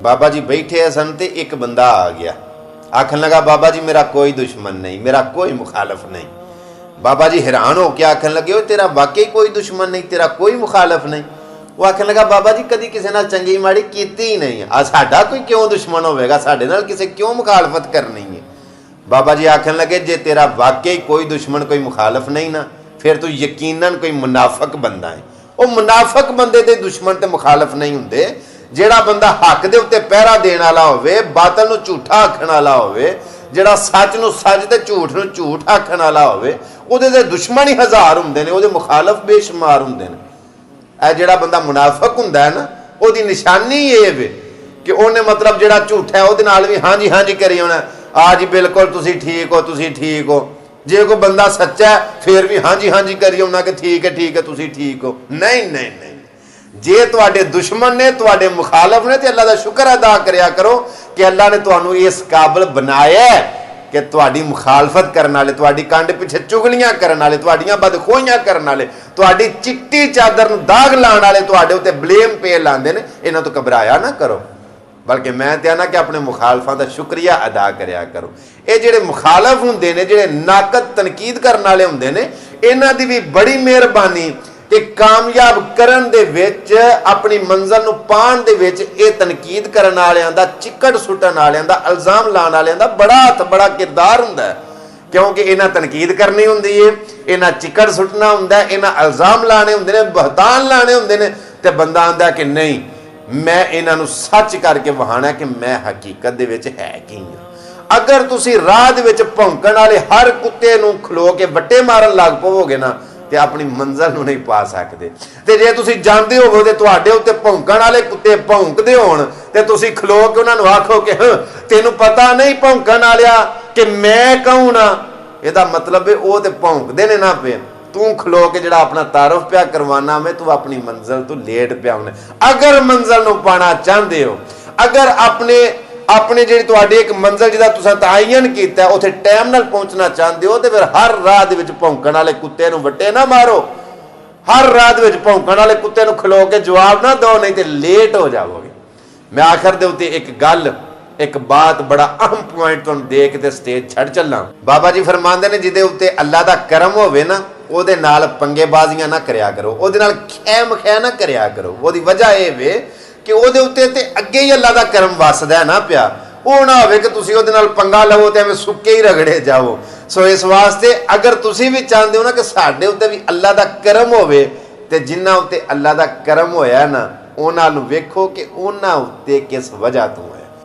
बाबा जी बैठे सन ते एक बंदा आ गया, आखन लगा बाबा जी मेरा कोई दुश्मन नहीं, मेरा कोई मुखालफ नहीं। बाबा जी हैरान हो के आखन लगे ओ तेरा वाकई कोई दुश्मन नहीं, तेरा कोई मुखालफ नहीं। वो आखन लगा बाबा जी कदी किसी नाल चंगी माड़ी कीती ही नहीं, आ साडा कोई क्यों दुश्मन होवेगा, साडे नाल किसे क्यों मुखालफत करनी है। बाबा जी आखन लगे जे तेरा वाकई कोई दुश्मन कोई मुखालफ नहीं ना, फिर तू यकीनन कोई मुनाफक बंदा है। वो मुनाफक बंदे दे दुश्मन ते मुखालफ नहीं हुंदे। ਜਿਹੜਾ ਬੰਦਾ हक दे उत्ते पहरा देने वाला होवे, बातल नूं झूठा आखण वाला होवे, ਜਿਹੜਾ सच नूं सच ते झूठ नूं झूठ आखण वाला होवे, ਉਹਦੇ ਦੇ दुश्मन ही हज़ार हुंदे ने, ਉਹਦੇ मुखालफ बेशुमार हुंदे ने। ਇਹ ਜਿਹੜਾ ਬੰਦਾ मुनाफक हुंदा है ना, ਉਹਦੀ निशानी ये वे कि ਉਹਨੇ मतलब ਜਿਹੜਾ झूठा है ਉਹਦੇ ਨਾਲ ਵੀ ਹਾਂਜੀ ਹਾਂਜੀ करी होना, आ जी बिल्कुल तुसीं ठीक हो, तुसीं ठीक हो। जे कोई बंदा सच्चा है फिर भी ਹਾਂਜੀ ਹਾਂਜੀ करी होना कि ठीक है तुसीं ठीक हो। नहीं नहीं नहीं, जे तुहाडे दुश्मन ने तुहाडे मुखालफ ने तो अल्लाह का शुक्र अदा करया करो कि अल्लाह ने तुहानू इस काबिल बनाया है कि तुहाडी मुखालफत करने वाले, तुहाडी कंड पिछे चुगलियां करने वाले, तुहाडियां बदखोइयां करने वाले, तुहाडी चिट्टी चादर नूं दाग लाने वाले तुहाडे उत्ते ब्लेम पे लांदे ने। इन्हां तो घबराया ना करो, बल्कि मैं तो कहना कि अपने मुखालफां का शुक्रिया अदा करया करो। ये जिहड़े मुखालफ हुंदे ने, जिहड़े नाकद तनकीद करने वाले हुंदे ने, इन्हां दी भी बड़ी मेहरबानी कि कामयाब करन दे विच, अपनी मंजिल नूं पाण दे विच ये तनकीद करन वालियां दा, चिकड़ सुट्टण वालियां दा, इल्जाम लाण वालियां दा बड़ा हथ बड़ा किरदार हुंदा है। क्योंकि इन्हां तनकीद करनी हुंदी है, इन्हां चिकड़ सुट्टना हुंदा है, इन्हां इल्जाम लाने हुंदे ने, बहतान लाने हुंदे ने, ते बंदा आंदा कि नहीं मैं इन्हां नूं सच करके वहाना कि मैं हकीकत दे विच है की हां। अगर तुसीं राह दे विच भौंकण वाले हर कुत्ते नूं खलो के वट्टे मारन लग पवोगे ना ते अपनी मंजिल नूं नहीं पा सकते। ते जे तुसीं जांदे होवो ते तुहाडे उत्ते भौंकण वाले कुत्ते भौंकदे होण ते तुसीं खलो के उन्हां नूं आखो कि तैनूं पता नहीं भौंकण वालिया कि मैं कौन आ, इहदा मतलब है वो ते भौंकदे ने ना पे, तू खलो के जिहड़ा अपना तारुफ पिया करवाना में, तू अपनी मंजिल तो लेट पिया होना। अगर मंजिल नूं पाना चाहते हो, अगर अपने अपने जी तुहाडी एक मंजिल जिहदा तुसां तयन कीता है उत्थे टाइम नाल पहुंचना चाहते हो, तो फिर हर राह दे विच भौंकण वाले कुत्ते नूं वट्टे ना मारो, हर राह दे विच भौंकण वाले कुत्ते नूं खलो के जवाब ना दो, नहीं तो लेट हो जाओगे। मैं आखिर दे उत्ते एक गल, एक बात बड़ा अहम पॉइंट तुहानूं दे के स्टेज छड़ चलना। बाबा जी फरमांदे ने जिहदे उत्ते अल्लाह दा करम होवे ना, ਉਹਦੇ ਨਾਲ पंगेबाजियां ना करिया करो, ਉਹਦੇ ਨਾਲ ਖੈ ਮਖੈ ना करिया करो। ਉਹਦੀ वजह ਇਹ वे कि ਉਹਦੇ ਉੱਤੇ ਤੇ ਅੱਗੇ ਹੀ ਅੱਲਾਹ ਦਾ ਕਰਮ ਵਸਦਾ ਨਾ ਪਿਆ, ਉਹ ਨਾ ਹੋਵੇ ਕਿ ਤੁਸੀਂ ਉਹਦੇ ਨਾਲ ਪੰਗਾ ਲਵੋ ਤੇ ਐਵੇਂ ਸੁੱਕੇ ਹੀ ਰਗੜੇ ਜਾਵੋ। ਸੋ ਇਸ ਵਾਸਤੇ ਅਗਰ ਤੁਸੀਂ ਵੀ ਚਾਹੁੰਦੇ ਹੋ ਨਾ ਕਿ ਸਾਡੇ ਉੱਤੇ ਵੀ ਅੱਲਾਹ ਦਾ ਕਰਮ ਹੋਵੇ, ਤੇ ਜਿਨ੍ਹਾਂ ਉੱਤੇ ਅੱਲਾਹ ਦਾ ਕਰਮ ਹੋਇਆ ਨਾ ਉਹਨਾਂ ਨੂੰ ਵੇਖੋ ਕਿ ਉਹਨਾਂ ਉੱਤੇ ਕਿਸ ਵਜ੍ਹਾ ਤੋਂ